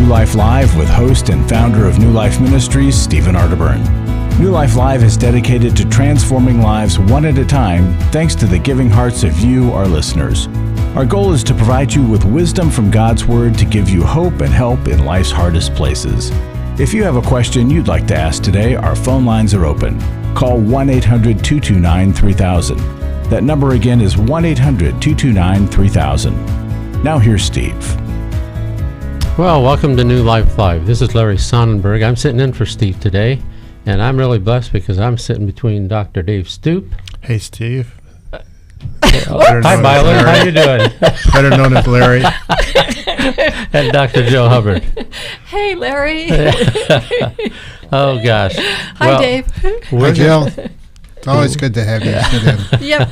New Life Live with host and founder of New Life Ministries, Stephen Arterburn. New Life Live is dedicated to transforming lives one at a time thanks to the giving hearts of you, our listeners. Our goal is to provide you with wisdom from God's Word to give you hope and help in life's hardest places. If you have a question you'd like to ask today, our phone lines are open. Call 1-800-229-3000. That number again is 1-800-229-3000. Now here's Steve. Well, welcome to New Life Live. This is Larry Sonnenburg. I'm sitting in for Steve today, and I'm really blessed because I'm sitting between Dr. Dave Stoop. Hey, Steve. Hi, Byler. How you doing? Better known as Larry. And Dr. Joe Hubbard. Hey, Larry. Oh, gosh. Hi, Dave. Hi, Jill. It's always good to have you sit in. Yep.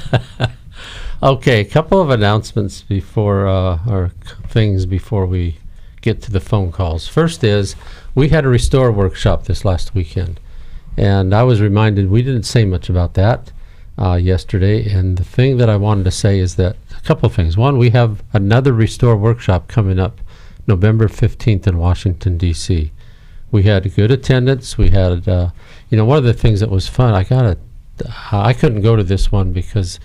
Okay, a couple of announcements before, or things before we get to the phone calls. First is, we had a Restore workshop this last weekend, and I was reminded we didn't say much about that yesterday, and the thing that I wanted to say is that a couple of things. One, we have another Restore workshop coming up November 15th in Washington, D.C. We had good attendance. We had, one of the things that was fun, I couldn't go to this one because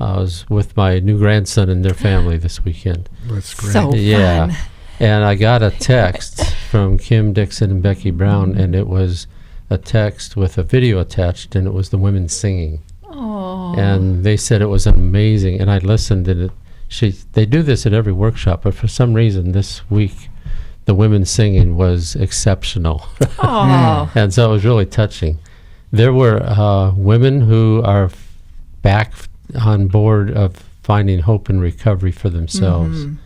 I was with my new grandson and their family this weekend. That's great. So Yeah. fun. And I got a text from Kim Dixon and Becky Brown, and it was a text with a video attached, and it was the women singing. Oh. And they said it was amazing, and I listened, and they do this at every workshop, but for some reason this week the women singing was exceptional. Oh. And so it was really touching. There were women who are back on board of finding hope and recovery for themselves. Mhm.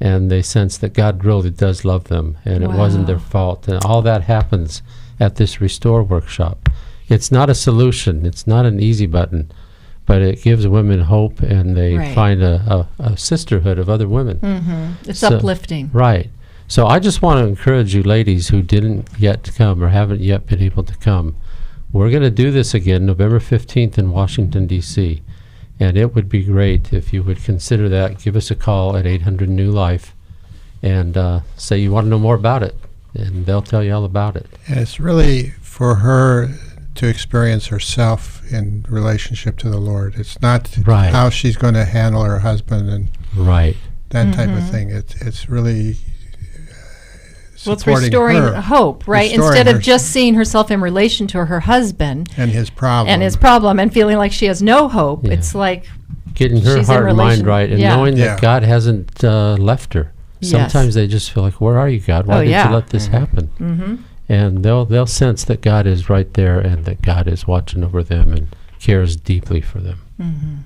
And they sense that God really does love them, and it wasn't their fault. And all that happens at this Restore workshop. It's not a solution. It's not an easy button, but it gives women hope, and they find a sisterhood of other women. Mm-hmm. It's uplifting. Right. So I just want to encourage you ladies who didn't yet come or haven't yet been able to come. We're going to do this again November 15th in Washington, D.C., and it would be great if you would consider that. Give us a call at 800-NEW-LIFE and say you want to know more about it, and they'll tell you all about it. And it's really for her to experience herself in relationship to the Lord. It's not how she's going to handle her husband and that type of thing. It's really it's restoring hope, right? Instead of just seeing herself in relation to her husband and his problem and feeling like she has no hope. It's like getting her heart and mind right, and knowing that God hasn't left her. Sometimes they just feel like, where are you, God? Why did you let this happen? Mm-hmm. And they'll sense that God is right there, and that God is watching over them and cares deeply for them. Mm-hmm.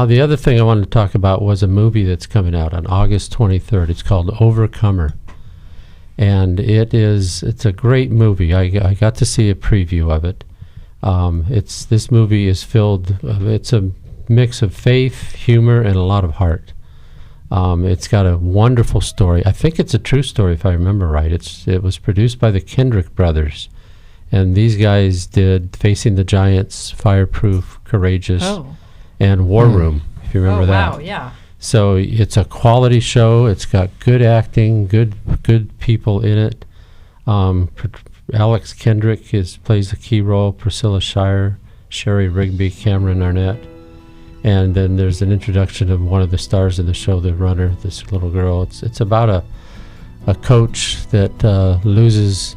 The other thing I wanted to talk about was a movie that's coming out on August 23rd. It's called Overcomer. And it's a great movie. I got to see a preview of it. This movie is it's a mix of faith, humor, and a lot of heart. It's got a wonderful story. I think it's a true story if I remember right. It was produced by the Kendrick brothers, and these guys did Facing the Giants, Fireproof, Courageous, and War Room, if you remember that. Wow, yeah. So it's a quality show. It's got good acting, good people in it. Alex Kendrick plays a key role. Priscilla Shire, Sherry Rigby, Cameron Arnett, and then there's an introduction of one of the stars of the show, the runner, this little girl. It's about a coach that loses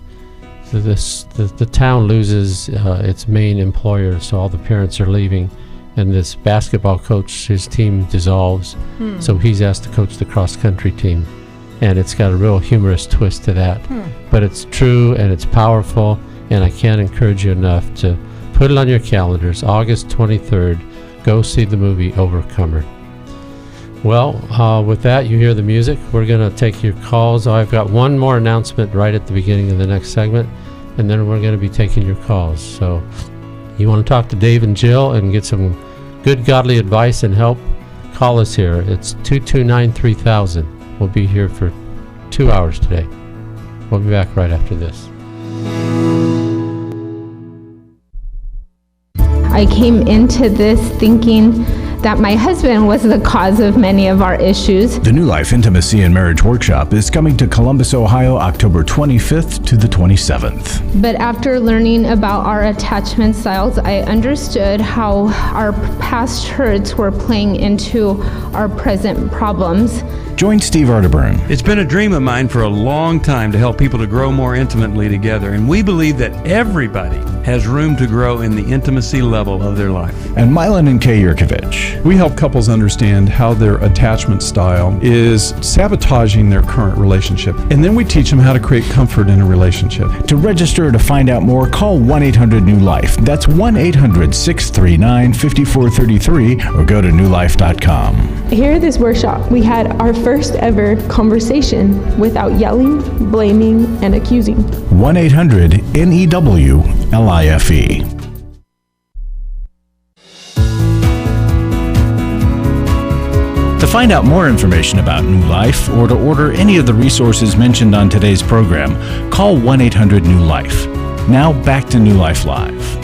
the town loses its main employer, so all the parents are leaving. And this basketball coach, his team dissolves, so he's asked to coach the cross-country team. And it's got a real humorous twist to that. But it's true, and it's powerful, and I can't encourage you enough to put it on your calendars. August 23rd, go see the movie Overcomer. Well, with that, you hear the music. We're going to take your calls. I've got one more announcement right at the beginning of the next segment, and then we're going to be taking your calls. So you want to talk to Dave and Jill and get some good godly advice and help, call us here. It's 229-3000. We'll be here for 2 hours today. We'll be back right after this. I came into this thinking that my husband was the cause of many of our issues. The New Life Intimacy and Marriage Workshop is coming to Columbus, Ohio, October 25th to the 27th. But after learning about our attachment styles, I understood how our past hurts were playing into our present problems. Join Steve Arterburn. It's been a dream of mine for a long time to help people to grow more intimately together, and we believe that everybody has room to grow in the intimacy level of their life. And Milan and Kay Yurkovich. We help couples understand how their attachment style is sabotaging their current relationship, and then we teach them how to create comfort in a relationship. To register or to find out more, call 1-800-NEW-LIFE. That's 1-800-639-5433 or go to newlife.com. Here at this workshop, we had our first ever conversation without yelling, blaming, and accusing. 1-800-NEW-LIFE. To find out more information about New Life or to order any of the resources mentioned on today's program, call 1-800-NEW-LIFE. Now back to New Life Live.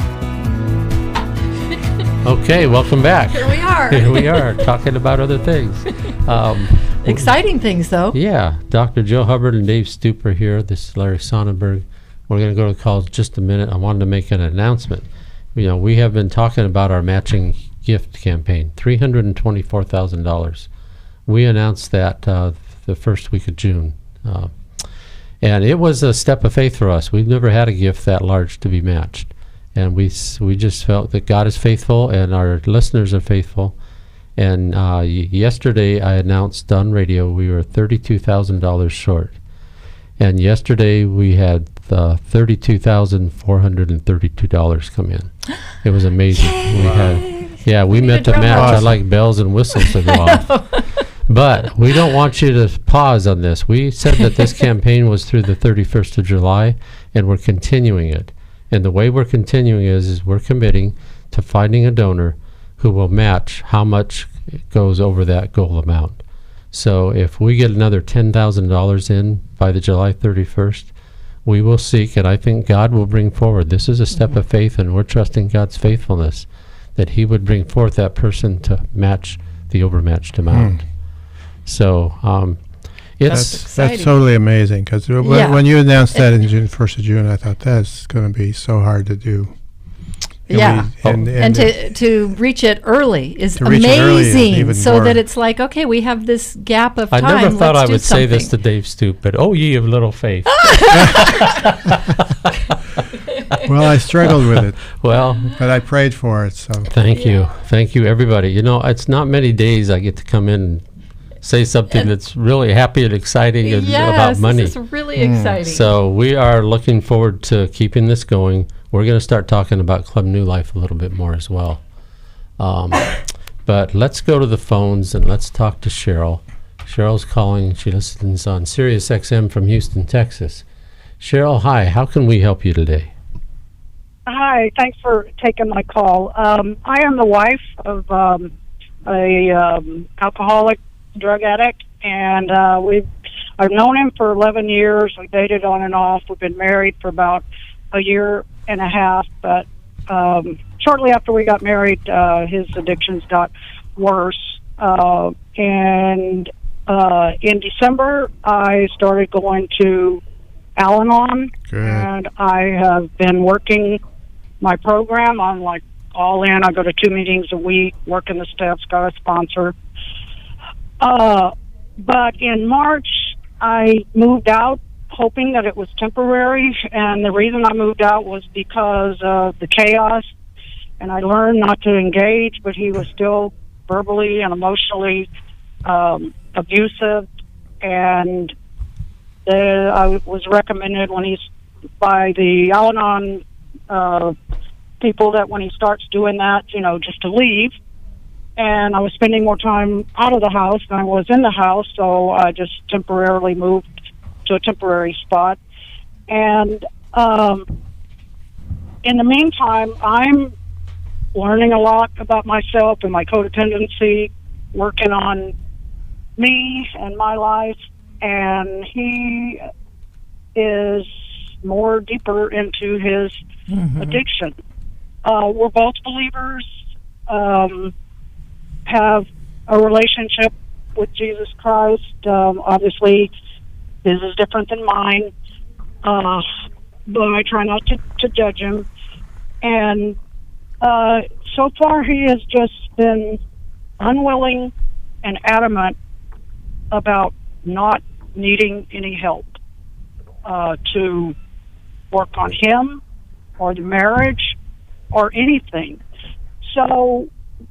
Okay, welcome back. Here we are. Here we are, talking about other things. Exciting things, though. Yeah, Dr. Joe Hubbard and Dave Stoop are here. This is Larry Sonnenburg. We're going to go to calls in just a minute. I wanted to make an announcement. We have been talking about our matching gift campaign, $324,000. We announced that the first week of June. And it was a step of faith for us. We've never had a gift that large to be matched. And we just felt that God is faithful and our listeners are faithful. And yesterday I announced on radio we were $32,000 short. And yesterday we had $32,432 come in. It was amazing. We met the match. I like bells and whistles to go off. But we don't want you to pause on this. We said that this campaign was through the 31st of July, and we're continuing it. And the way we're continuing is we're committing to finding a donor who will match how much goes over that goal amount. So if we get another $10,000 in by the July 31st, we will seek, and I think God will bring forward. This is a step of faith, and we're trusting God's faithfulness, that he would bring forth that person to match the overmatched amount. So that's totally amazing, because when you announced that in June, 1st of June, I thought that's going to be so hard to do. And to reach it early is amazing, so that it's like, okay, we have this gap of time. I never thought I would say this to Dave Stoop, but oh, ye of little faith. Well, I struggled with it. But I prayed for it. So thank you, everybody. It's not many days I get to come in and say something that's really happy and exciting about money. This is really exciting. So we are looking forward to keeping this going. We're going to start talking about Club New Life a little bit more as well. But let's go to the phones and let's talk to Cheryl. Cheryl's calling. She listens on Sirius XM from Houston, Texas. Cheryl, hi. How can we help you today? Hi. Thanks for taking my call. I am the wife of a alcoholic drug addict, and I've known him for 11 years. We dated on and off. We've been married for about a year and a half, but shortly after we got married, his addictions got worse. And in December, I started going to Al-Anon, and I have been working my program. I'm like all in. I go to 2 meetings a week, working the steps, got a sponsor. But in March, I moved out, hoping that it was temporary, and the reason I moved out was because of the chaos, and I learned not to engage, but he was still verbally and emotionally abusive, and I was recommended by the Al-Anon people that when he starts doing that, just to leave. And I was spending more time out of the house than I was in the house, so I just temporarily moved to a temporary spot. And in the meantime, I'm learning a lot about myself and my codependency, working on me and my life, and he is more deeper into his addiction. We're both believers. have a relationship with Jesus Christ. Obviously, his is different than mine, but I try not to judge him. And so far, he has just been unwilling and adamant about not needing any help to work on him or the marriage or anything. So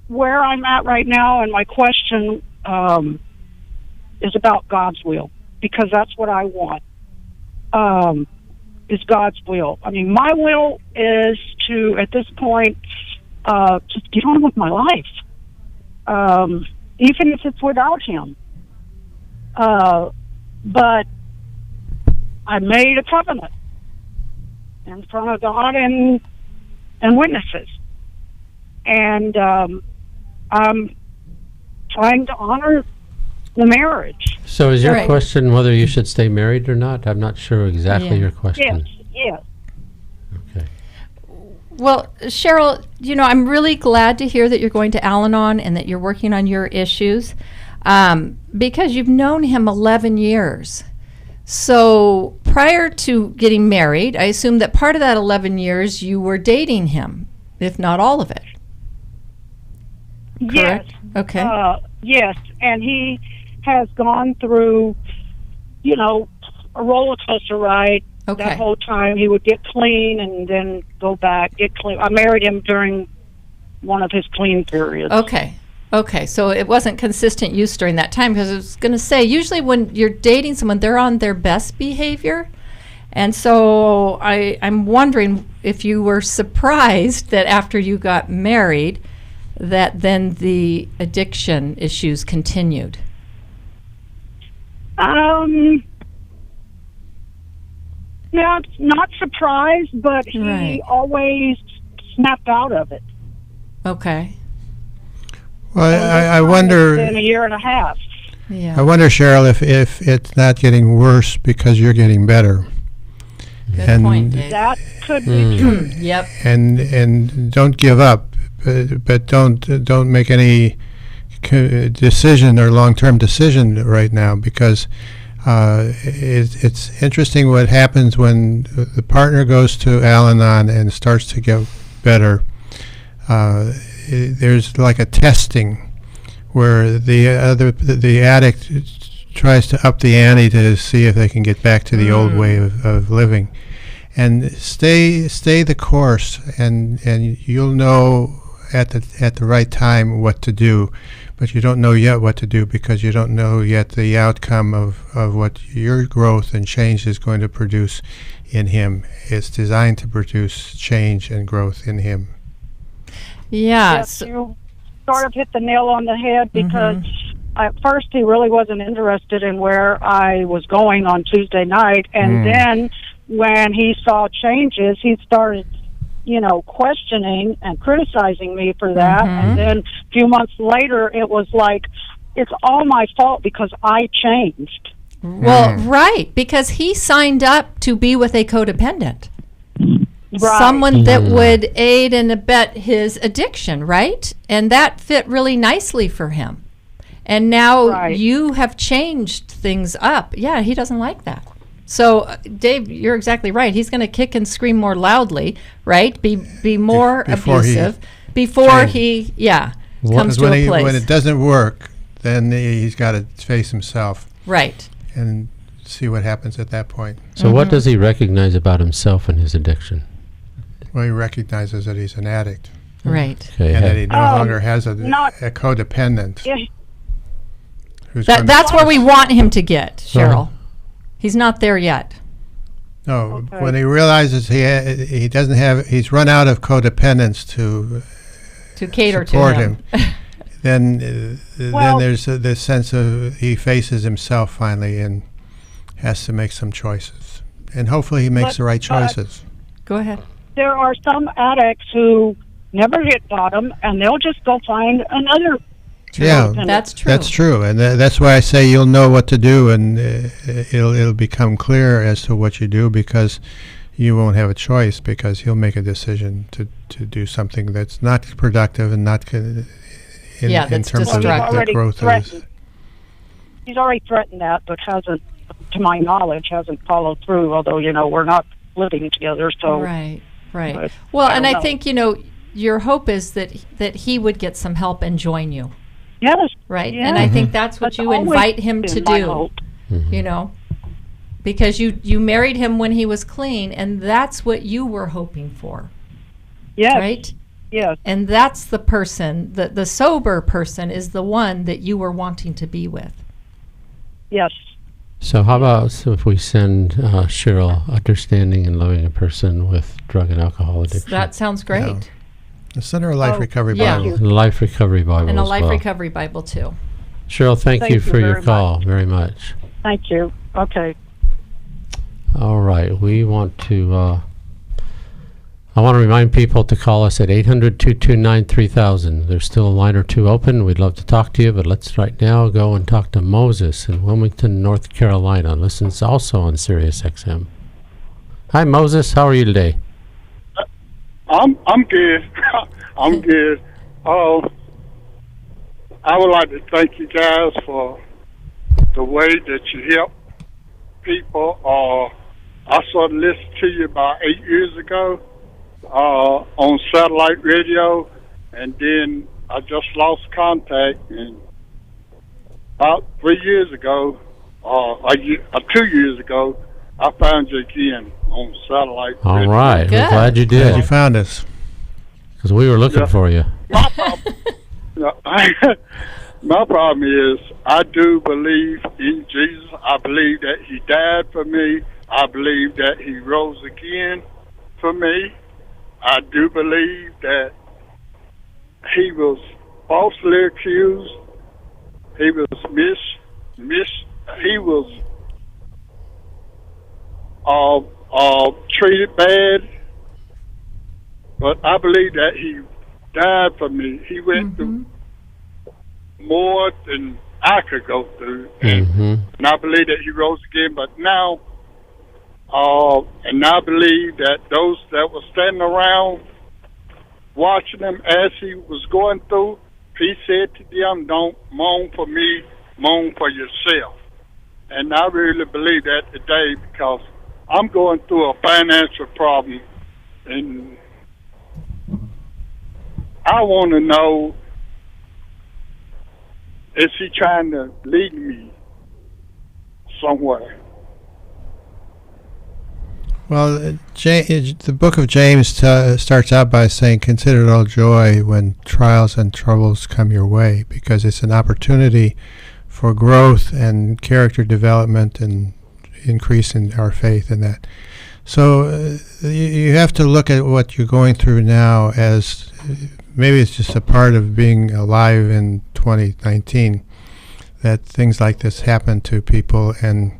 where I'm at right now, and my question is about God's will, because that's what I want, is God's will. I mean, my will is to, at this point, just get on with my life, even if it's without him. But I made a covenant in front of God and witnesses. And I'm trying to honor the marriage. So is your question whether you should stay married or not? I'm not sure exactly your question. Yes. Okay. Well, Cheryl, I'm really glad to hear that you're going to Al-Anon and that you're working on your issues, because you've known him 11 years. So prior to getting married, I assume that part of that 11 years you were dating him, if not all of it. Correct? Yes. Okay. Yes, and he has gone through, a roller coaster ride. Okay. That whole time he would get clean and then go back, get clean. I married him during one of his clean periods. Okay, so it wasn't consistent use during that time, because I was going to say, usually when you're dating someone, they're on their best behavior. And so I'm wondering if you were surprised that after you got married, that then the addiction issues continued. Not surprised, but he always snapped out of it. Okay. Well, I wonder. In a year and a half. Yeah. I wonder, Cheryl, if it's not getting worse because you're getting better. Good point, Dave. That could be true. Yep. And don't give up, but don't make any decision or long-term decision right now, because it's interesting what happens when the partner goes to Al-Anon and starts to get better. There's like a testing where the addict tries to up the ante to see if they can get back to the old way of living, and stay the course, and you'll know at the right time what to do, but you don't know yet what to do because you don't know yet the outcome of what your growth and change is going to produce in him. It's designed to produce change and growth in him. Yeah. Yes, you sort of hit the nail on the head, because at first he really wasn't interested in where I was going on Tuesday night, and then when he saw changes, he started, questioning and criticizing me for that. And then a few months later, it was like, it's all my fault because I changed. Well, right, because he signed up to be with a codependent. Right. Someone that would aid and abet his addiction, right? And that fit really nicely for him. And now you have changed things up. Yeah, he doesn't like that. So, Dave, you're exactly right. He's going to kick and scream more loudly, right? Be more abusive before he comes to a place. When it doesn't work, then he's got to face himself. Right. And see what happens at that point. So what does he recognize about himself and his addiction? Well, he recognizes that he's an addict. Right. Okay, and that he no longer has a codependent. Yeah. That's where we want him to get, Cheryl. He's not there yet. No, when he realizes he doesn't have, he's run out of codependence to cater support to him. then there's this sense of he faces himself finally and has to make some choices, and hopefully he makes the right choices. Go ahead. There are some addicts who never hit bottom, and they'll just go find another. Yeah, that's true. That's true, and that's why I say you'll know what to do, and it'll become clear as to what you do, because you won't have a choice, because he'll make a decision to do something that's not productive and not in terms of the growth of his. He's already threatened that, but hasn't, to my knowledge, hasn't followed through, although, we're not living together, so. Right. Well, and I think, your hope is that he would get some help and join you. Yes. Right? Yeah. And I think that's what you invite him to do, because you married him when he was clean, and that's what you were hoping for. Yes. Right? Yes. And that's the person, the sober person is the one that you were wanting to be with. Yes. So how about if we send Cheryl, understanding and loving a person with drug and alcohol addiction? That sounds great. Yeah. Send her a Life Recovery Bible. And a Life Recovery Bible and a as Life well. Recovery Bible, too. Cheryl, thank you for your call very much. Thank you. Okay. All right. We want to... I want to remind people to call us at 800-229-3000. There's still a line or two open. We'd love to talk to you, but let's right now go and talk to Moses in Wilmington, North Carolina. Listens also on Sirius XM. Hi, Moses. How are you today? I'm good. I'm good. I would like to thank you guys for the way that you help people. I started listening to you about 8 years ago. On satellite radio, and then I just lost contact, and about 3 years ago, 2 years ago, I found you again on satellite radio. All right. Good. We're glad you did. Glad you found us. Because we were looking for you. My problem is I do believe in Jesus. I believe that he died for me. I believe that he rose again for me. I do believe that he was falsely accused. He was he was treated bad. But I believe that he died for me. He went through more than I could go through. And I believe that he rose again. But now, and I believe that those that were standing around watching him as he was going through, he said to them, don't mourn for me, mourn for yourself. And I really believe that today, because I'm going through a financial problem, and I want to know, is he trying to lead me somewhere? Well, the book of James starts out by saying, consider it all joy when trials and troubles come your way, because it's an opportunity for growth and character development and increase in our faith in that. So you have to look at what you're going through now as maybe it's just a part of being alive in 2019, that things like this happen to people, and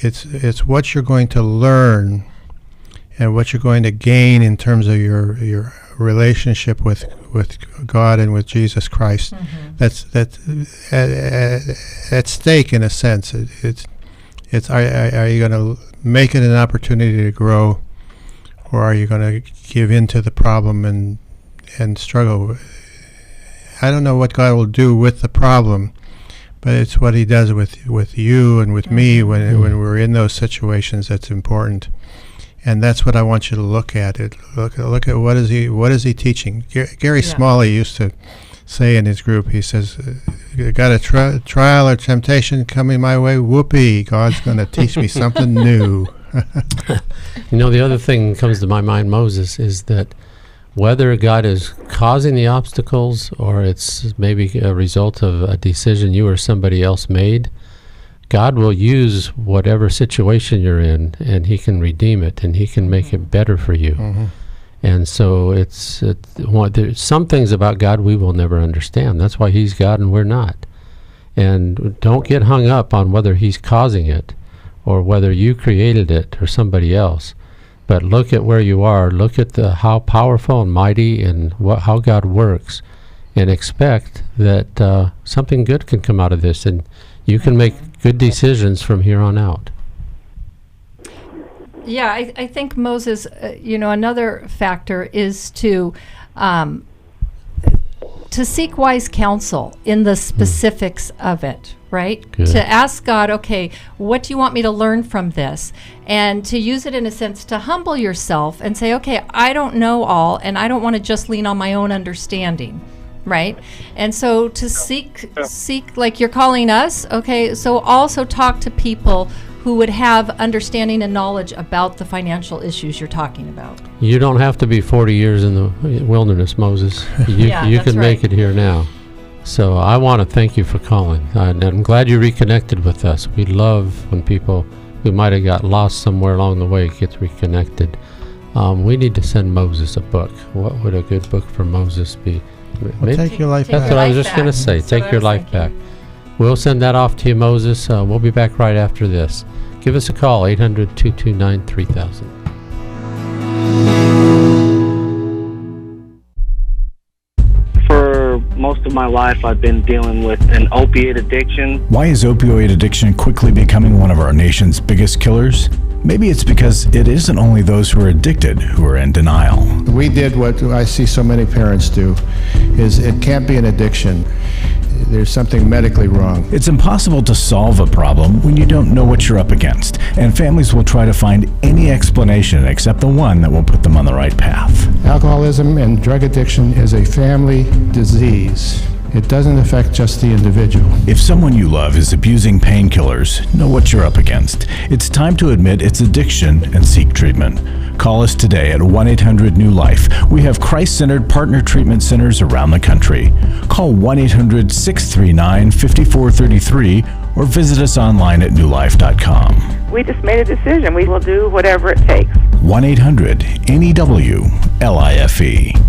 it's what you're going to learn and what you're going to gain in terms of your relationship with God and with Jesus Christ. That's at stake in a sense. It's are you going to make it an opportunity to grow, or are you going to give in to the problem and struggle? I don't know what God will do with the problem, but it's what he does with you and with me when we're in those situations that's important. And that's what I want you to look at. Look at what is he teaching. Gary Smalley used to say in his group, he says, got a trial or temptation coming my way, whoopee, God's going to teach me something new. The other thing that comes to my mind, Moses, is that whether God is causing the obstacles or it's maybe a result of a decision you or somebody else made, God will use whatever situation you're in, and he can redeem it, and he can make it better for you. And so there's some things about God we will never understand. That's why he's God and we're not. And don't get hung up on whether he's causing it or whether you created it or somebody else. But look at where you are. Look at how powerful and mighty and how God works, and expect that something good can come out of this, and you can make good decisions from here on out. Yeah, I think, Moses, another factor is to to seek wise counsel in the specifics of it, right? Good. To ask God, okay, what do you want me to learn from this? And to use it in a sense to humble yourself and say, okay, I don't know all, and I don't want to just lean on my own understanding, right? And so to seek like you're calling us, okay, so also talk to people who would have understanding and knowledge about the financial issues you're talking about. You don't have to be 40 years in the wilderness, Moses. You can make it here now. So I want to thank you for calling. I'm glad you reconnected with us. We love when people who might have got lost somewhere along the way get reconnected. We need to send Moses a book. What would a good book for Moses be? Take your life back. That's what I was just going to say. Take your life back. We'll send that off to you, Moses. We'll be back right after this. Give us a call, 800-229-3000. For most of my life, I've been dealing with an opiate addiction. Why is opioid addiction quickly becoming one of our nation's biggest killers? Maybe it's because it isn't only those who are addicted who are in denial. We did what I see so many parents do, is it can't be an addiction. There's something medically wrong. It's impossible to solve a problem when you don't know what you're up against, and families will try to find any explanation except the one that will put them on the right path. Alcoholism and drug addiction is a family disease. It doesn't affect just the individual. If someone you love is abusing painkillers, know what you're up against. It's time to admit it's addiction and seek treatment. Call us today at 1-800-NEW-LIFE. We have Christ-centered partner treatment centers around the country. Call 1-800-639-5433 or visit us online at newlife.com. We just made a decision. We will do whatever it takes. 1-800-NEWLIFE.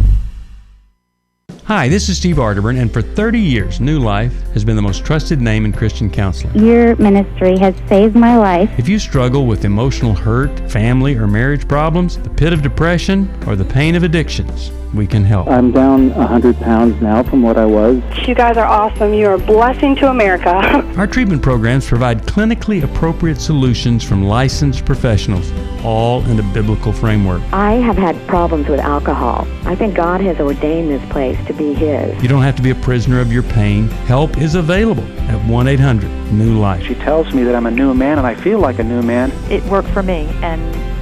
Hi, this is Steve Arterburn, and for 30 years, New Life has been the most trusted name in Christian counseling. Your ministry has saved my life. If you struggle with emotional hurt, family or marriage problems, the pit of depression, or the pain of addictions, we can help. I'm down 100 pounds now from what I was. You guys are awesome. You're a blessing to America. Our treatment programs provide clinically appropriate solutions from licensed professionals, all in a biblical framework. I have had problems with alcohol. I think God has ordained this place to be His. You don't have to be a prisoner of your pain. Help is available at 1-800-NEW-LIFE. She tells me that I'm a new man, and I feel like a new man. It worked for me, and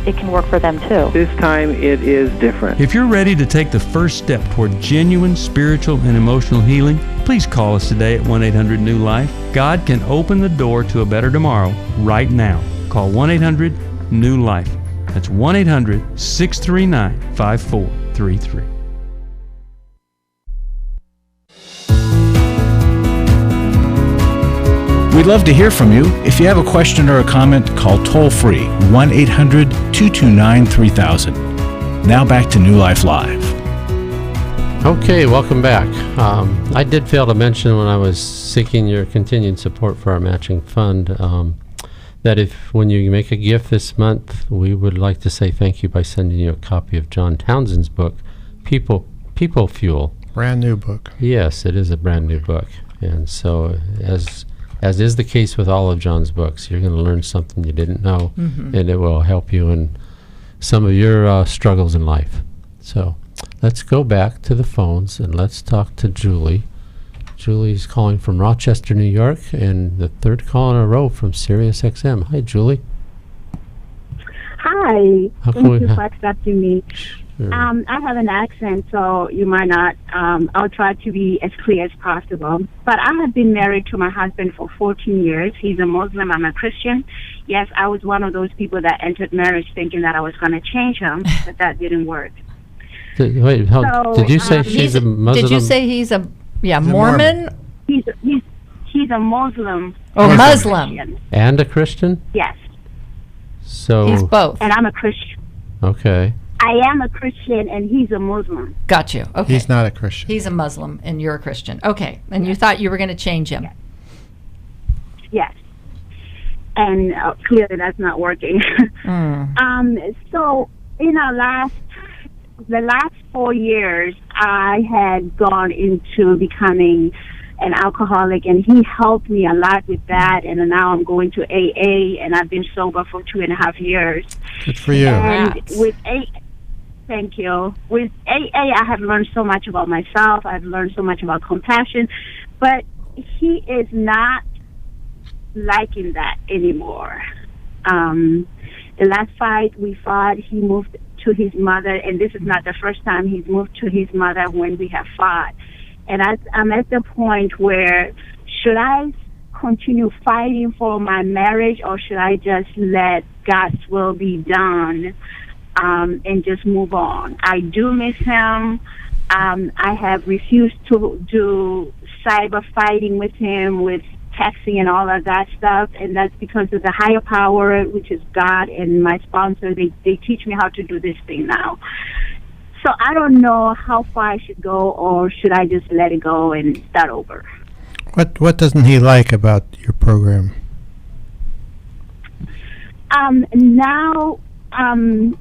it can work for them too. This time it is different. If you're ready to take the first step toward genuine spiritual and emotional healing, please call us today at 1-800-NEW-LIFE. God can open the door to a better tomorrow right now. Call 1-800-NEW-LIFE. That's 1-800-639-5433. We'd love to hear from you. If you have a question or a comment, call toll-free 1-800-229-3000. Now back to New Life Live. Okay, welcome back. I did fail to mention when I was seeking your continued support for our matching fund that when you make a gift this month, we would like to say thank you by sending you a copy of John Townsend's book, People Fuel. Brand new book. Yes, it is a brand new book. And so as is the case with all of John's books, you're going to learn something you didn't know, and it will help you in some of your struggles in life. So let's go back to the phones and let's talk to Julie. Julie's calling from Rochester, New York, and the third call in a row from Sirius XM. Hi, Julie. Hi. Thank you for accepting me. Sure. I have an accent, so you might not. I'll try to be as clear as possible. But I have been married to my husband for 14 years. He's a Muslim. I'm a Christian. Yes, I was one of those people that entered marriage thinking that I was going to change him, but that didn't work. Did you say she's a Muslim? Did you say he's a Mormon? He's a Muslim. Oh, Muslim. And a Christian? Yes. So he's both. And I'm a Christian. Okay. I am a Christian, and he's a Muslim. Got you. Okay. He's not a Christian. He's a Muslim, and you're a Christian. Okay. And you thought you were going to change him. Yes. And clearly that's not working. So in the last 4 years, I had gone into becoming an alcoholic, and he helped me a lot with that. And now I'm going to AA, and I've been sober for 2.5 years. Good for you. And with Thank you. With AA, I have learned so much about myself. I've learned so much about compassion, but he is not liking that anymore. The last fight we fought, he moved to his mother, and this is not the first time he's moved to his mother when we have fought. And I'm at the point where, should I continue fighting for my marriage, or should I just let God's will be done and just move on? I do miss him. I have refused to do cyber fighting with him, with texting and all of that stuff, and that's because of the higher power, which is God, and my sponsor. They teach me how to do this thing now. So I don't know how far I should go, or should I just let it go and start over? What doesn't he like about your program? Now I'm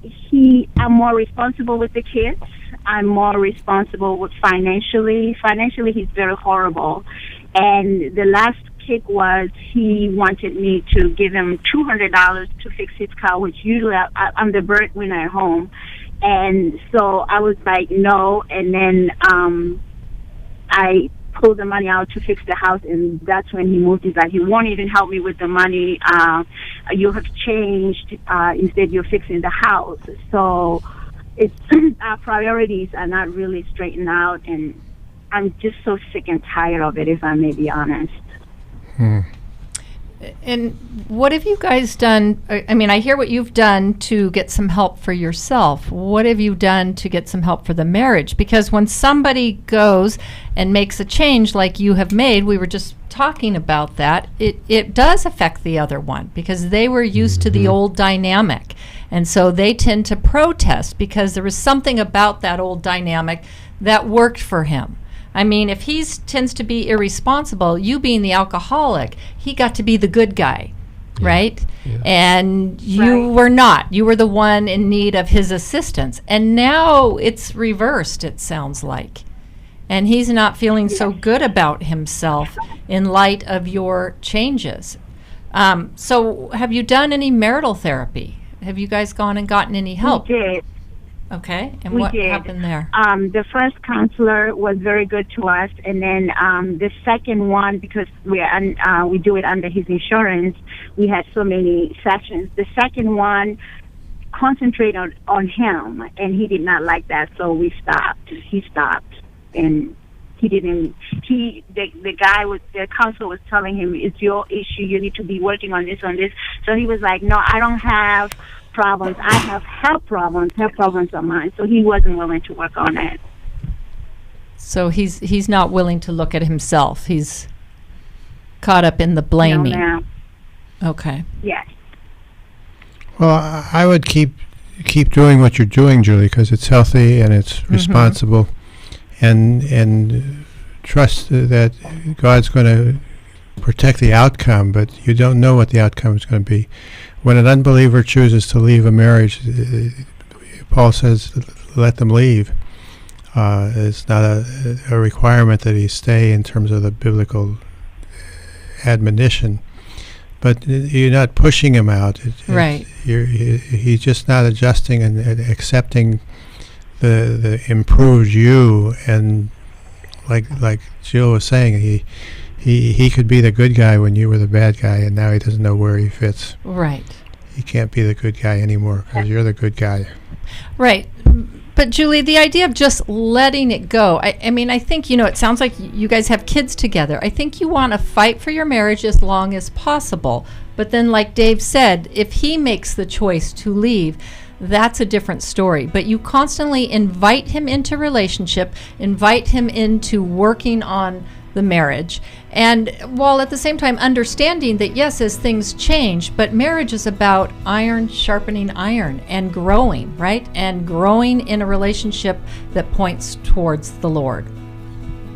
more responsible with the kids. I'm more responsible with financially. Financially, he's very horrible. And the last kick was he wanted me to give him $200 to fix his car, which usually I'm the breadwinner at home. And so I was like, no. And then I pulled the money out to fix the house, and that's when he moved. He's like, he won't even help me with the money. You have changed. Instead, you're fixing the house. So it's our priorities are not really straightened out, and I'm just so sick and tired of it, if I may be honest. And what have you guys done? I mean, I hear what you've done to get some help for yourself. What have you done to get some help for the marriage? Because when somebody goes and makes a change like you have made, we were just talking about that, it does affect the other one, because they were used to the old dynamic. And so they tend to protest because there was something about that old dynamic that worked for him. I mean, if he tends to be irresponsible, you being the alcoholic, he got to be the good guy, right? Yeah. And you were not. You were the one in need of his assistance. And now it's reversed, it sounds like. And he's not feeling so good about himself in light of your changes. So have you done any marital therapy? Have you guys gone and gotten any help? We did. Okay, and what happened there? The first counselor was very good to us, and then the second one, because we do it under his insurance, we had so many sessions. The second one concentrated on him, and he did not like that, so we stopped. He stopped, and he didn't. The counselor was telling him, "It's your issue. You need to be working on this, on this." So he was like, "No, I don't have problems. I have health problems. Health problems are mine." So he wasn't willing to work on it. So he's not willing to look at himself. He's caught up in the blaming. No, okay. Yes. Well, I would keep doing what you're doing, Julie, because it's healthy and it's responsible, and trust that God's going to protect the outcome, but you don't know what the outcome is going to be. When an unbeliever chooses to leave a marriage, Paul says, let them leave. It's not a requirement that he stay in terms of the biblical admonition, but you're not pushing him out. Right. He's just not adjusting and accepting the improved you. And like Jill was saying, he could be the good guy when you were the bad guy, and now he doesn't know where he fits. Right. He can't be the good guy anymore because you're the good guy. Right. But Julie, the idea of just letting it go, I mean, I think, it sounds like you guys have kids together. I think you want to fight for your marriage as long as possible. But then, like Dave said, if he makes the choice to leave, that's a different story. But you constantly invite him into relationship, invite him into working on the marriage, and while at the same time understanding that yes, as things change, but marriage is about iron sharpening iron and growing, right? And growing in a relationship that points towards the Lord.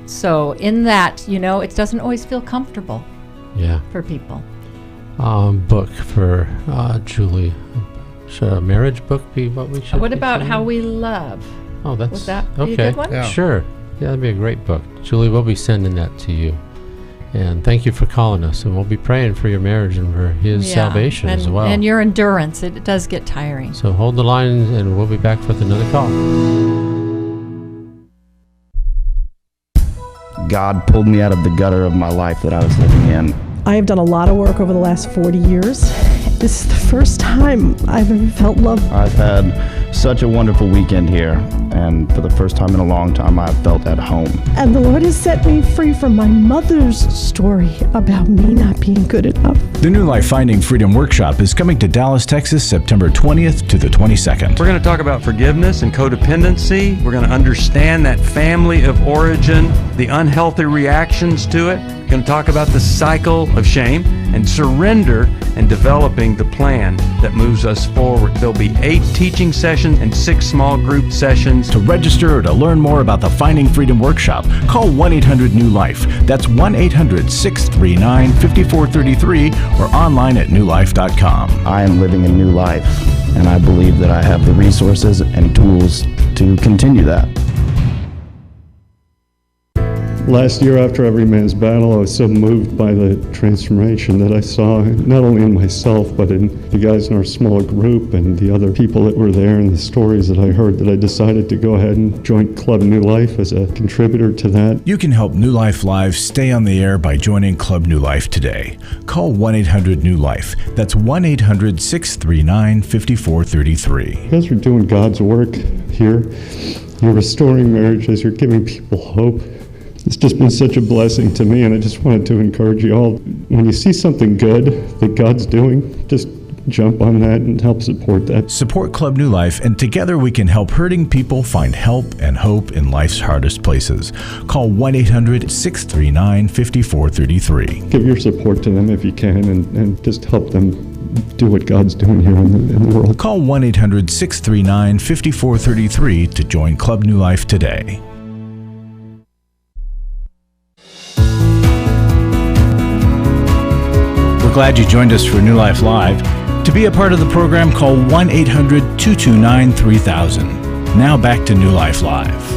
So in that, it doesn't always feel comfortable for people. Book for Julie. Should a marriage book be what we should? What about How We Love? Oh, was that okay. a good one? Yeah. Sure. Yeah, that'd be a great book. Julie, we'll be sending that to you. And thank you for calling us. And we'll be praying for your marriage and for his salvation as well. And your endurance. It does get tiring. So hold the line, and we'll be back with another call. God pulled me out of the gutter of my life that I was living in. I have done a lot of work over the last 40 years. This is the first time I've ever felt love. I've had such a wonderful weekend here, and for the first time in a long time, I've felt at home. And the Lord has set me free from my mother's story about me not being good enough. The New Life Finding Freedom Workshop is coming to Dallas, Texas, September 20th to the 22nd. We're going to talk about forgiveness and codependency. We're going to understand that family of origin, the unhealthy reactions to it. We're going to talk about the cycle of shame and surrender and developing the plan that moves us forward. There'll be 8 teaching sessions and 6 small group sessions. To register or to learn more about the Finding Freedom Workshop, call 1-800-NEW-LIFE. That's 1-800-639-5433 or online at newlife.com. I am living a new life, and I believe that I have the resources and tools to continue that. Last year, after Every Man's Battle, I was so moved by the transformation that I saw, not only in myself, but in the guys in our small group and the other people that were there and the stories that I heard, that I decided to go ahead and join Club New Life as a contributor to that. You can help New Life Live stay on the air by joining Club New Life today. Call 1-800-NEW-LIFE. That's 1-800-639-5433. You guys are doing God's work here. You're restoring marriages. You're giving people hope. It's just been such a blessing to me, and I just wanted to encourage you all. When you see something good that God's doing, just jump on that and help support that. Support Club New Life, and together we can help hurting people find help and hope in life's hardest places. Call 1-800-639-5433. Give your support to them if you can, and just help them do what God's doing here in the world. Call 1-800-639-5433 to join Club New Life today. Glad you joined us for New Life Live. To be a part of the program, call 1-800-229-3000. Now back to New Life Live.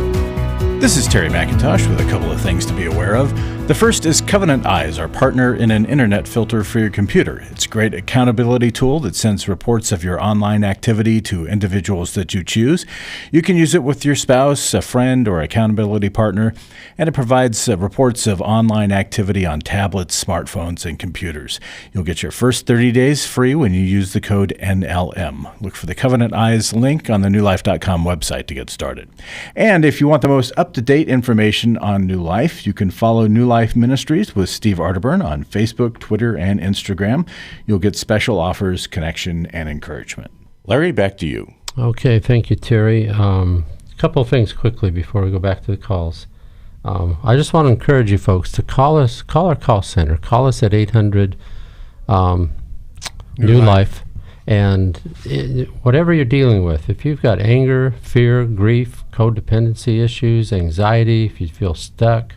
This is Terry McIntosh with a couple of things to be aware of. The first is Covenant Eyes, our partner in an internet filter for your computer. It's a great accountability tool that sends reports of your online activity to individuals that you choose. You can use it with your spouse, a friend, or accountability partner, and it provides reports of online activity on tablets, smartphones, and computers. You'll get your first 30 days free when you use the code NLM. Look for the Covenant Eyes link on the newlife.com website to get started. And if you want the most up-to-date information on New Life, you can follow New Life Ministries with Steve Arterburn on Facebook, Twitter, and Instagram. You'll get special offers, connection, and encouragement. Larry, back to you. Okay, thank you, Terry. A couple of things quickly before we go back to the calls. I just want to encourage you folks to call our call center. Call us at 800 New Life. And whatever you're dealing with, if you've got anger, fear, grief, codependency issues, anxiety, if you feel stuck,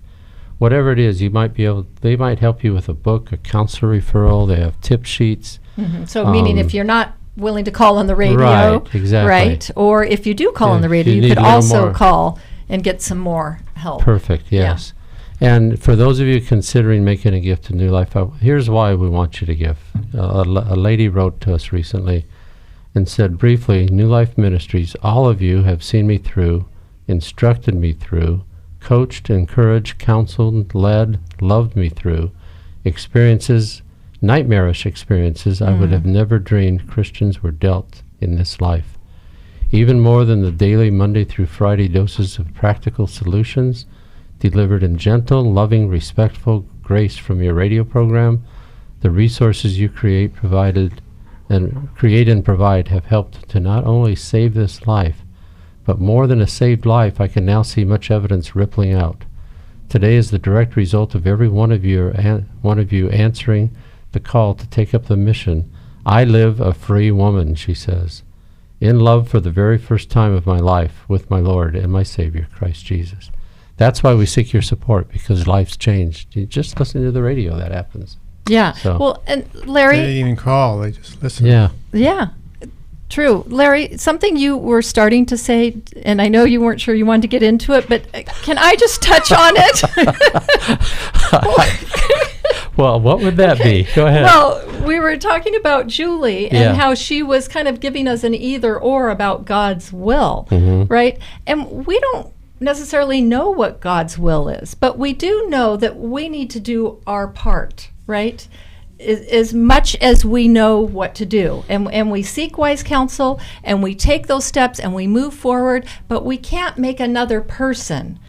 whatever it is, they might help you with a book, a counselor referral. They have tip sheets. Mm-hmm. So meaning if you're not willing to call on the radio, right, exactly. Right? Or if you do call on the radio, you could also call and get some more help. Perfect, yes. Yeah. And for those of you considering making a gift to New Life, here's why we want you to give. A lady wrote to us recently and said briefly, New Life Ministries, all of you have seen me through, instructed me through, coached, encouraged, counseled, led, loved me through experiences, nightmarish experiences I would have never dreamed Christians were dealt in this life. Even more than the daily Monday through Friday doses of practical solutions delivered in gentle, loving, respectful grace from your radio program, the resources you create and provide have helped to not only save this life, but more than a saved life, I can now see much evidence rippling out. Today is the direct result of every one of you answering the call to take up the mission. I live a free woman, she says, in love for the very first time of my life with my Lord and my Savior, Christ Jesus. That's why we seek your support, because life's changed. You just listen to the radio, that happens. Yeah. So. Well, and Larry... They didn't even call, they just listen. Yeah. Yeah. True. Larry, something you were starting to say, and I know you weren't sure you wanted to get into it, but can I just touch on it? Well, what would that be? Go ahead. Well, we were talking about Julie and how she was kind of giving us an either or about God's will, right? And we don't necessarily know what God's will is, but we do know that we need to do our part, right? As much as we know what to do. And we seek wise counsel, and we take those steps, and we move forward, but we can't make another person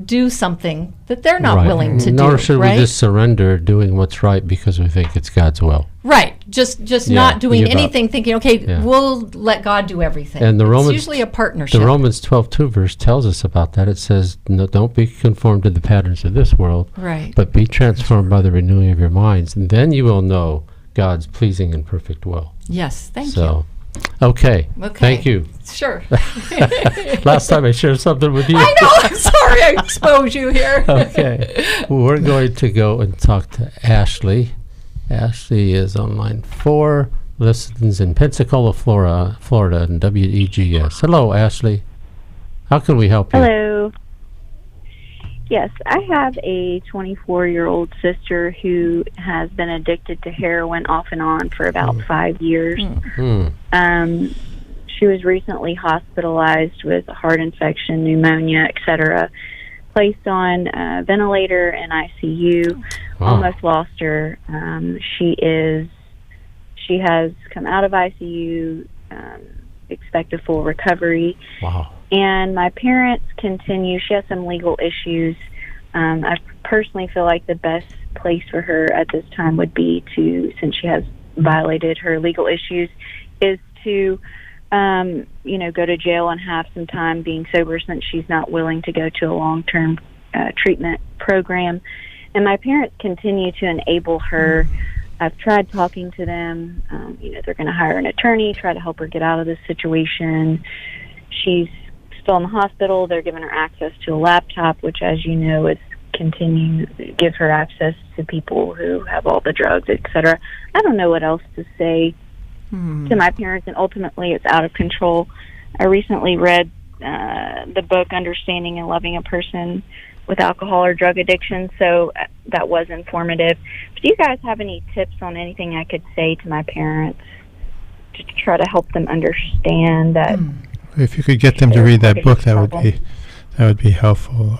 do something that they're not willing to do. Nor should we just surrender doing what's right because we think it's God's will. Right. Just not doing anything, thinking, okay, we'll let God do everything. And it's usually a partnership. The Romans 12:2 verse tells us about that. It says, no, don't be conformed to the patterns of this world, but be transformed by the renewing of your minds, and then you will know God's pleasing and perfect will. Yes, thank you. Okay. Thank you. Sure. Last time I shared something with you. I know. I'm sorry I exposed you here. Okay. We're going to go and talk to Ashley. Ashley is on line 4, listens in Pensacola, Florida, and WEGS. Hello, Ashley. How can we help you? Hello. Yes, I have a 24-year-old sister who has been addicted to heroin off and on for about 5 years. She was recently hospitalized with a heart infection, pneumonia, etc., placed on a ventilator in ICU, almost lost her. She has come out of ICU, expect a full recovery. Wow. And my parents continue. She has some legal issues. I personally feel like the best place for her at this time would be to, since she has violated her legal issues, is to, go to jail and have some time being sober, since she's not willing to go to a long-term treatment program. And my parents continue to enable her. I've tried talking to them. They're going to hire an attorney, try to help her get out of this situation. She's still in the hospital. They're giving her access to a laptop, which, as you know, is continuing to give her access to people who have all the drugs, etc. I don't know what else to say to my parents, and ultimately it's out of control. I recently read the book Understanding and Loving a Person with Alcohol or Drug Addiction, so that was informative. But do you guys have any tips on anything I could say to my parents to try to help them understand that? If you could get them to read that book, that would be helpful.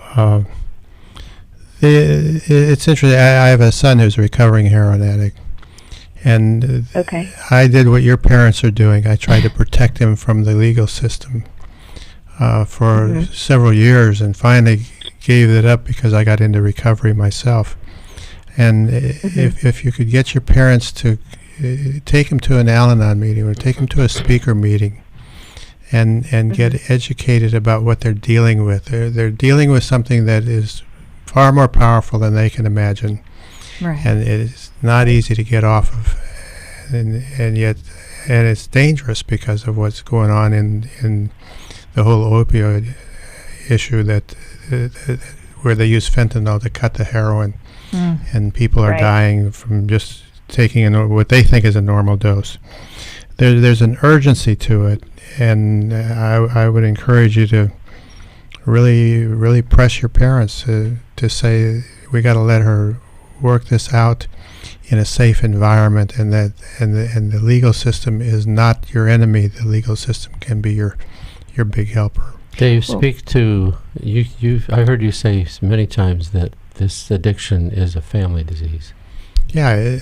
It's interesting. I have a son who's a recovering heroin addict, and I did what your parents are doing. I tried to protect him from the legal system for several years, and finally gave it up because I got into recovery myself. And if you could get your parents to take him to an Al-Anon meeting or take him to a speaker meeting, and get educated about what they're dealing with. They're dealing with something that is far more powerful than they can imagine, and it is not easy to get off of, and yet it's dangerous because of what's going on in the whole opioid issue that where they use fentanyl to cut the heroin, and people are dying from just taking what they think is a normal dose. There's an urgency to it, and I would encourage you to really press your parents to say, we got to let her work this out in a safe environment, and the legal system is not your enemy. The legal system can be your big helper. Dave, speak to you. I heard you say many times that this addiction is a family disease. Yeah,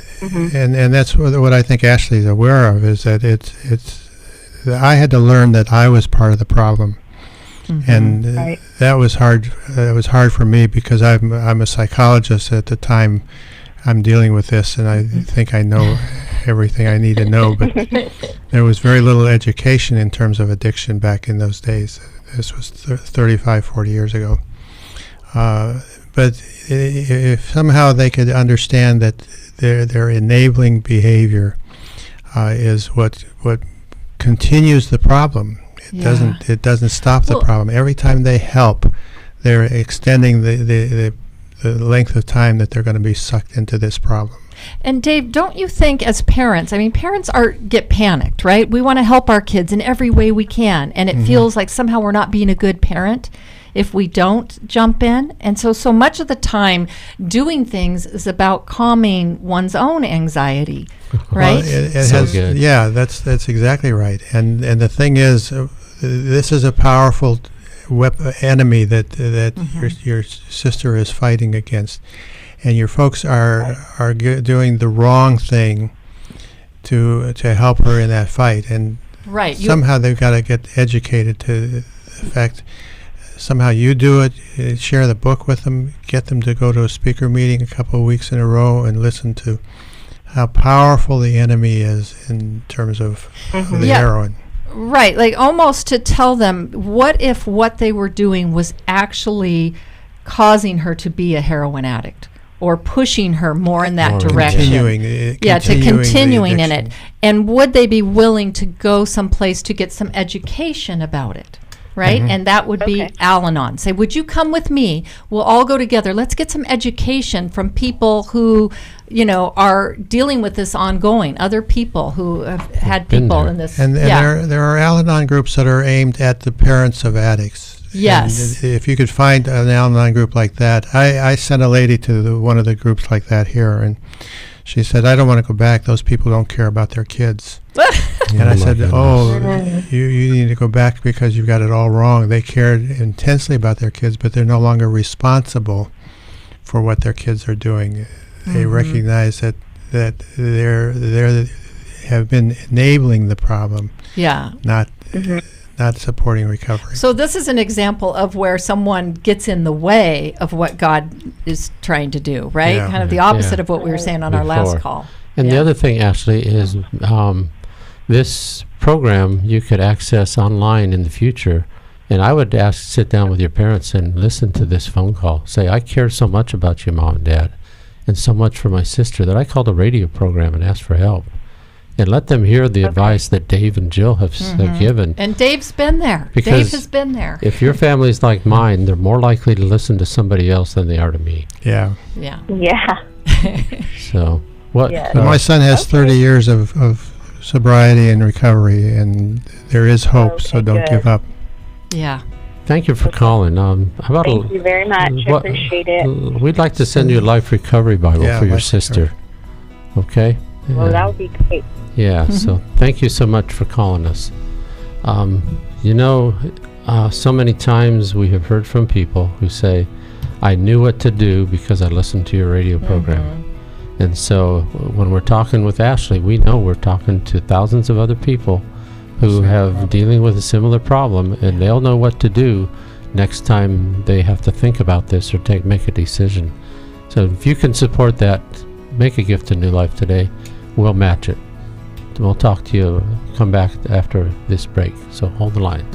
and that's what I think Ashley's aware of, is that it's I had to learn that I was part of the problem, and that was hard. That was hard for me because I'm a psychologist at the time. I'm dealing with this, and I think I know everything I need to know, but there was very little education in terms of addiction back in those days. This was 35, 40 years ago. But if somehow they could understand that their enabling behavior is what continues the problem. It doesn't stop the problem. Every time they help, they're extending the length of time that they're going to be sucked into this problem. And Dave, don't you think as parents, parents get panicked, right? We want to help our kids in every way we can, and it feels like somehow we're not being a good parent if we don't jump in. And so much of the time doing things is about calming one's own anxiety, right? Well, good. Yeah, that's exactly right. And the thing is, this is a powerful enemy that your sister is fighting against, and your folks are doing the wrong thing to help her in that fight. And somehow they've got to get educated to the fact. Somehow you do it, share the book with them, get them to go to a speaker meeting a couple of weeks in a row and listen to how powerful the enemy is in terms of the heroin. Right, like almost to tell them, what if what they were doing was actually causing her to be a heroin addict or pushing her more in that direction? Continuing in it. And would they be willing to go someplace to get some education about it? Right? And that would be Al-Anon. Say, would you come with me? We'll all go together. Let's get some education from people who, are dealing with this ongoing, other people who have had people in this. And there are Al-Anon groups that are aimed at the parents of addicts. Yes. And if you could find an Al-Anon group like that. I sent a lady to one of the groups like that here, and she said, I don't want to go back. Those people don't care about their kids. And I said, you need to go back because you've got it all wrong. They cared intensely about their kids, but they're no longer responsible for what their kids are doing. They recognize that they have been enabling the problem, not supporting recovery. So this is an example of where someone gets in the way of what God is trying to do, right? Yeah. Kind of the opposite of what we were saying on our last call. And the other thing, Ashley, is this program you could access online in the future. And I would sit down with your parents and listen to this phone call. Say, I care so much about you, Mom and Dad, and so much for my sister that I called a radio program and asked for help. And let them hear the advice that Dave and Jill have given. And Dave's been there. Because Dave has been there. If your family's like mine, they're more likely to listen to somebody else than they are to me. Yeah. Yeah. So what? My son has 30 years of sobriety and recovery, and there is hope. So don't give up. Yeah. Thank you for calling. Thank you very much. I appreciate it. We'd like to send you a Life Recovery Bible for your sister. Okay? Well, that would be great. Yeah, so thank you so much for calling us. So many times we have heard from people who say, I knew what to do because I listened to your radio program. And so when we're talking with Ashley, we know we're talking to thousands of other people who have dealing with a similar problem, and they'll know what to do next time they have to think about this or make a decision. So if you can support that, make a gift to New Life today. We'll match it. We'll talk to you. Come back after this break. So hold the line.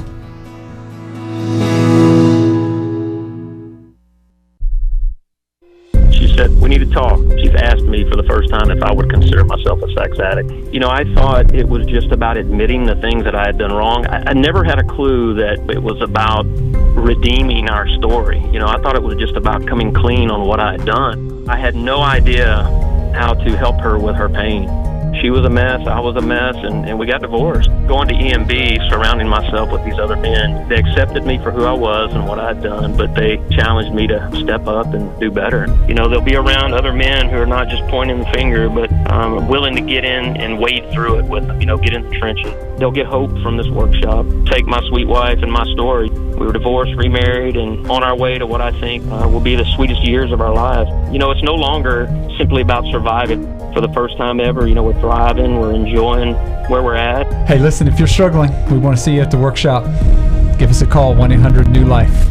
She said, we need to talk. She's asked me for the first time if I would consider myself a sex addict. I thought it was just about admitting the things that I had done wrong. I never had a clue that it was about redeeming our story. I thought it was just about coming clean on what I had done. I had no idea how to help her with her pain. She was a mess, I was a mess, and we got divorced. Going to EMB, surrounding myself with these other men, they accepted me for who I was and what I had done, but they challenged me to step up and do better. They'll be around other men who are not just pointing the finger, but willing to get in and wade through it with them, get in the trenches. They'll get hope from this workshop. Take my sweet wife and my story. We were divorced, remarried, and on our way to what I think will be the sweetest years of our lives. It's no longer simply about surviving. For the first time ever, we're thriving, we're enjoying where we're at. Hey, listen, if you're struggling, we want to see you at the workshop. Give us a call, 1-800-NEW-LIFE.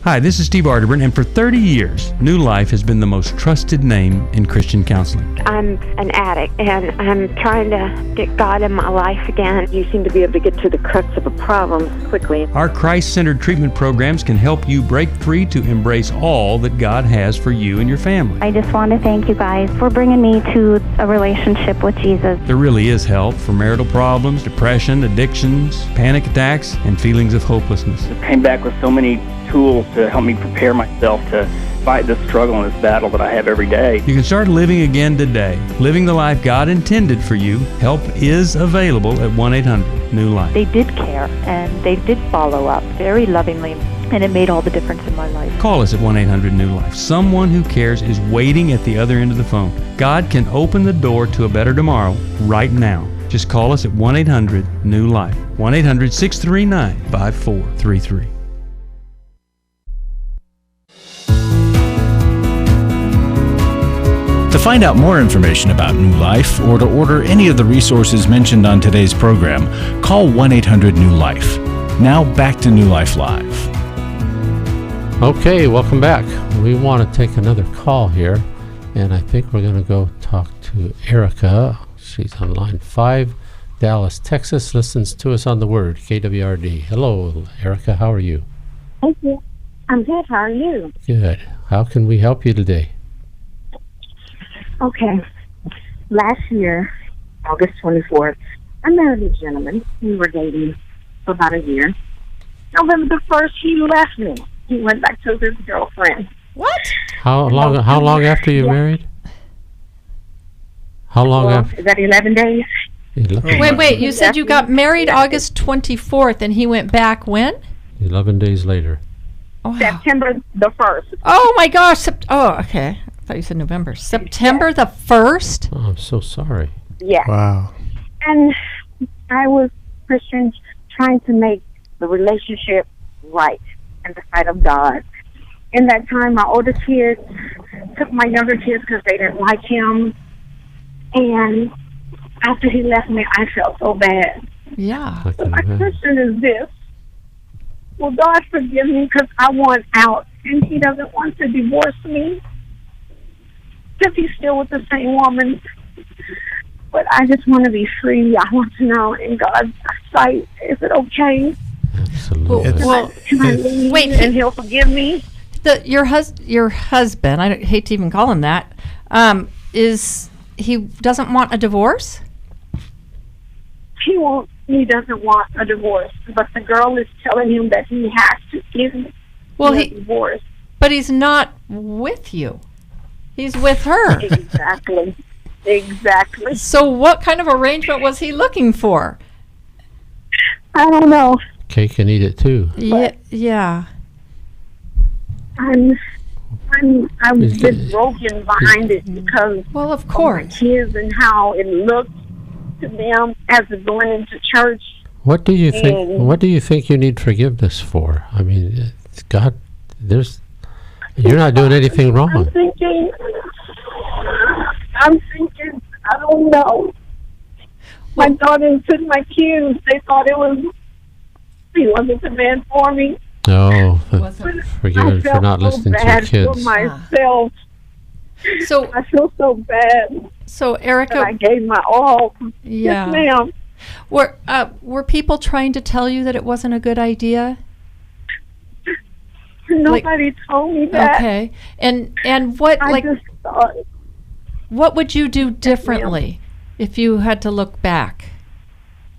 Hi, this is Steve Arterburn, and for 30 years, New Life has been the most trusted name in Christian counseling. I'm an addict, and I'm trying to get God in my life again. You seem to be able to get to the crux of a problem quickly. Our Christ-centered treatment programs can help you break free to embrace all that God has for you and your family. I just want to thank you guys for bringing me to a relationship with Jesus. There really is help for marital problems, depression, addictions, panic attacks, and feelings of hopelessness. I came back with so many tools to help me prepare myself to fight this struggle and this battle that I have every day. You can start living again today, living the life God intended for you. Help is available at 1-800 New Life. They did care, and they did follow up very lovingly, and it made all the difference in my life. Call us at 1-800-NEW-LIFE. Someone who cares is waiting at the other end of the phone. God can open the door to a better tomorrow right now. Just call us at 1-800-NEW-LIFE. 1-800-639-5433. To find out more information about New Life or to order any of the resources mentioned on today's program, call 1-800-NEW-LIFE. Now back to New Life Live. Okay, welcome back. We want to take another call here, and I think we're going to go talk to Erica. She's on line 5, Dallas, Texas, listens to us on the Word, KWRD. Hello, Erica, how are you? Thank you. I'm good. How are you? Good. How can we help you today? Okay. Last year, August 24th, I married a gentleman. We were dating for about a year. November the 1st, he left me. He went back to his girlfriend. What? How long after you married? How long after? Is that 11 days? Wait. You said you got married August 24th, and he went back when? 11 days later. Oh, wow. September the 1st. Oh, my gosh. Okay. I thought you said November. September the 1st? Oh, I'm so sorry. Yeah. Wow. And I was Christian, trying to make the relationship right in the sight of God. In that time, my older kids took my younger kids because they didn't like him. And after he left me, I felt so bad. Yeah. So my question is this. Will God forgive me because I want out and he doesn't want to divorce me? Because he's still with the same woman. But I just want to be free. I want to know in God's sight, is it okay? Absolutely. Can I leave and he'll forgive me? Your husband, I hate to even call him that, he doesn't want a divorce? He doesn't want a divorce, but the girl is telling him that he has to give me a divorce. But he's not with you. He's with her. Exactly. So what kind of arrangement was he looking for? I don't know. Cake and eat it too. Yeah. I'm a bit broken behind it because of course, my kids and how it looked to them as they're going into church. What do you think? What do you think you need forgiveness for? I mean, God, you're not doing anything wrong. I'm thinking, I don't know. My daughters and my kids, they thought he wasn't the man for me. No, forgive him for not listening to your kids. I feel myself. So I feel so bad. So Erica, I gave my all. Yeah. Yes, ma'am. Were people trying to tell you that it wasn't a good idea? Nobody told me that. Okay. And what I just thought. What would you do differently if you had to look back?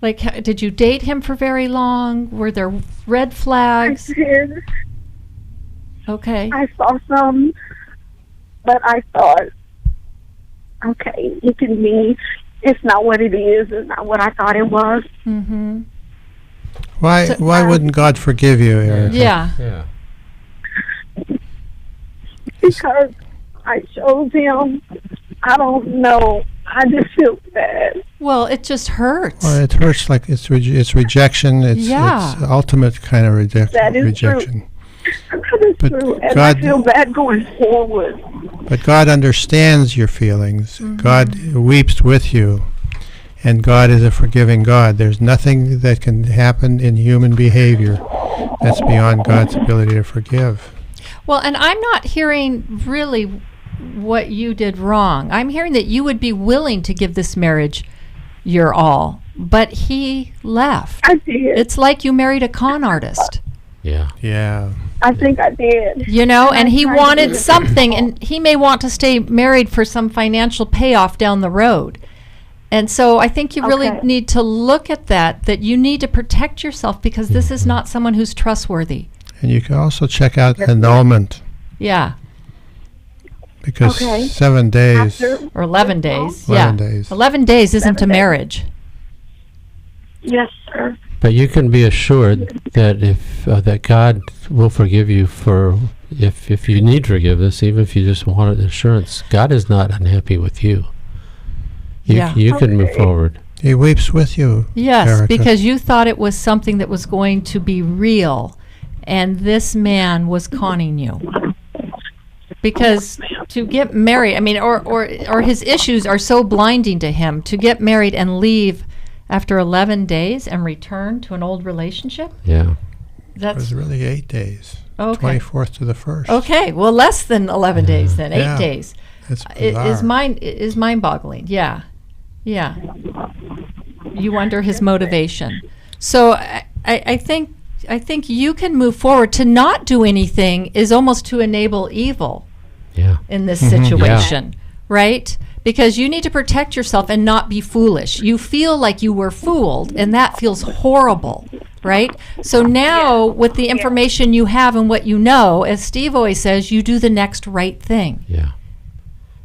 Like, did you date him for very long? Were there red flags? I did. Okay. I saw some, but I thought, okay, it can be. It's not what it is. It's not what I thought it was. Mm-hmm. Why wouldn't God forgive you, Erica? Yeah. Because I chose him. I don't know. I just feel bad. Well, it just hurts. Well, it hurts like it's rejection. It's ultimate kind of rejection. That is true. That is true. And God, I feel bad going forward. But God understands your feelings. Mm-hmm. God weeps with you. And God is a forgiving God. There's nothing that can happen in human behavior that's beyond God's ability to forgive. Well, and I'm not hearing really what you did wrong. I'm hearing that you would be willing to give this marriage your all, but he left. I did. It's like you married a con artist. Yeah. I think I did. You know, and he wanted something, and he may want to stay married for some financial payoff down the road. And so I think you really need to look at that you need to protect yourself because this is not someone who's trustworthy. And you can also check out annulment. Yeah. Because 7 days. Or 11 days. 11 days. 11 days isn't a marriage. Yes, sir. But you can be assured that if that God will forgive you for if you need forgiveness, even if you just wanted assurance. God is not unhappy with you. You can move forward. He weeps with you. Yes, Erica. because you thought it was something that was going to be real, and this man was conning you. Because to get married, I mean, or his issues are so blinding to him, to get married and leave after 11 days and return to an old relationship? Yeah. It was really 8 days. Okay. 24th to the 1st. Okay, well, less than 11 days then, 8 days. It's bizarre. Is mind-boggling, yeah. Yeah. You wonder his motivation. So I think you can move forward. To not do anything is almost to enable evil in this situation, right? Because you need to protect yourself and not be foolish. You feel like you were fooled, and that feels horrible, right? So now, with the information you have and what you know, as Steve always says, you do the next right thing. Yeah.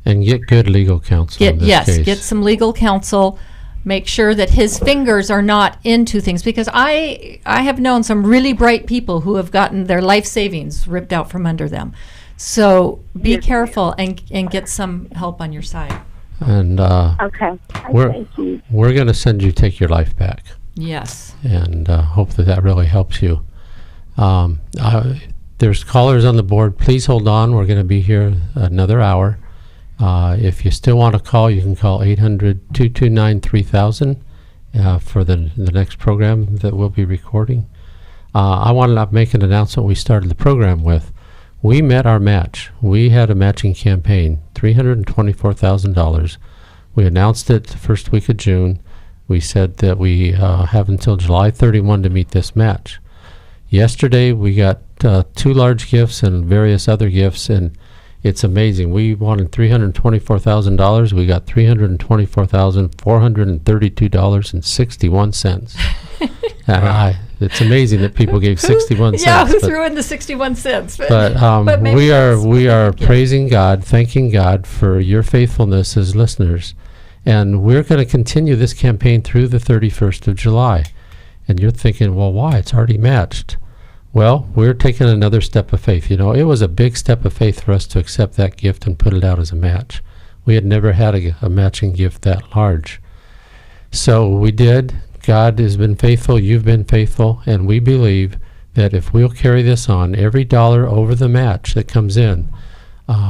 And get good legal counsel in this case. Get some legal counsel. Make sure that his fingers are not into things, because I have known some really bright people who have gotten their life savings ripped out from under them. So be careful and get some help on your side. And Okay. we're going to send you Take Your Life Back. Yes. And hope that really helps you. There's callers on the board. Please hold on. We're going to be here another hour. If you still want to call, you can call 800-229-3000 for the next program that we'll be recording. I wanted to make an announcement we started the program with. We met our match. We had a matching campaign, $324,000. We announced it the first week of June. We said that we have until July 31 to meet this match. Yesterday, we got 2 large gifts and various other gifts, and it's amazing. We wanted $324,000. We got $324,432.61. And it's amazing that people gave 61 cents. Yeah, who threw in the 61 cents? But we are praising God, thanking God for your faithfulness as listeners. And we're going to continue this campaign through the 31st of July. And you're thinking, well, why? It's already matched. Well, we're taking another step of faith. You know, it was a big step of faith for us to accept that gift and put it out as a match. We had never had a matching gift that large. So we did. God has been faithful. You've been faithful. And we believe that if we'll carry this on, every dollar over the match that comes in,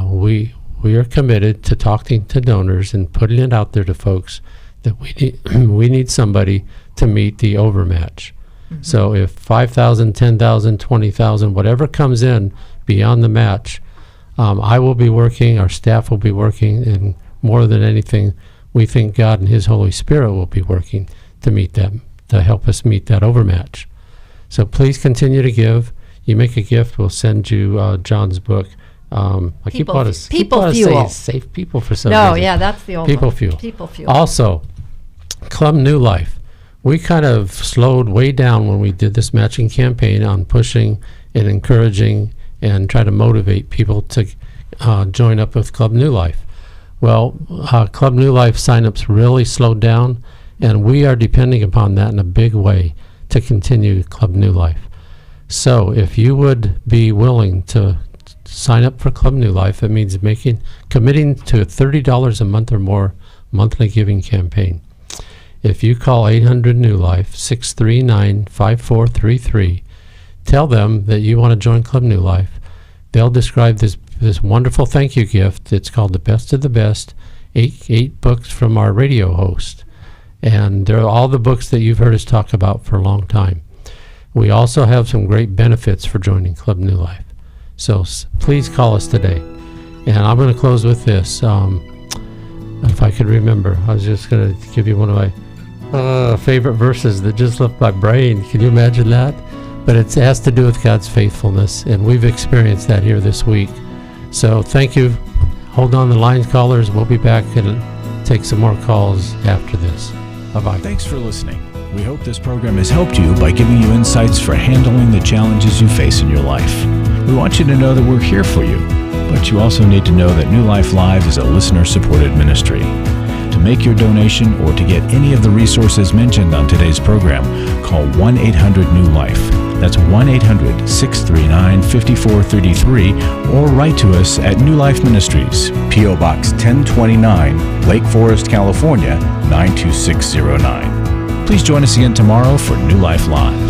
we are committed to talking to donors and putting it out there to folks that we need somebody to meet the overmatch. Mm-hmm. So if 5,000, 10,000, 20,000, whatever comes in beyond the match, I will be working, our staff will be working, and more than anything, we think God and His Holy Spirit will be working to meet them, to help us meet that overmatch. So please continue to give. You make a gift, we'll send you John's book. People Fuel. Save people for some reason. No, yeah, that's the old People one. Fuel. People Fuel. Also, Club New Life. We kind of slowed way down when we did this matching campaign on pushing and encouraging and try to motivate people to join up with Club New Life. Well, Club New Life signups really slowed down, and we are depending upon that in a big way to continue Club New Life. So if you would be willing to sign up for Club New Life, it means committing to $30 a month or more monthly giving campaign. If you call 800 New Life 639-5433, tell them that you want to join Club New Life. They'll describe this wonderful thank you gift. It's called The Best of the Best, eight books from our radio host. And they're all the books that you've heard us talk about for a long time. We also have some great benefits for joining Club New Life. So please call us today. And I'm going to close with this. If I could remember, I was just going to give you one of my favorite verses that just left my brain. Can you imagine that? But it has to do with God's faithfulness, and we've experienced that here this week. So thank you. Hold on the line, callers. We'll be back and take some more calls after this. Bye-bye. Thanks for listening. We hope this program has helped you by giving you insights for handling the challenges you face in your life. We want you to know that we're here for you, but you also need to know that New Life Live is a listener-supported ministry. To make your donation or to get any of the resources mentioned on today's program, call 1-800-NEW-LIFE. That's 1-800-639-5433, or write to us at New Life Ministries, P.O. Box 1029, Lake Forest, California, 92609. Please join us again tomorrow for New Life Live.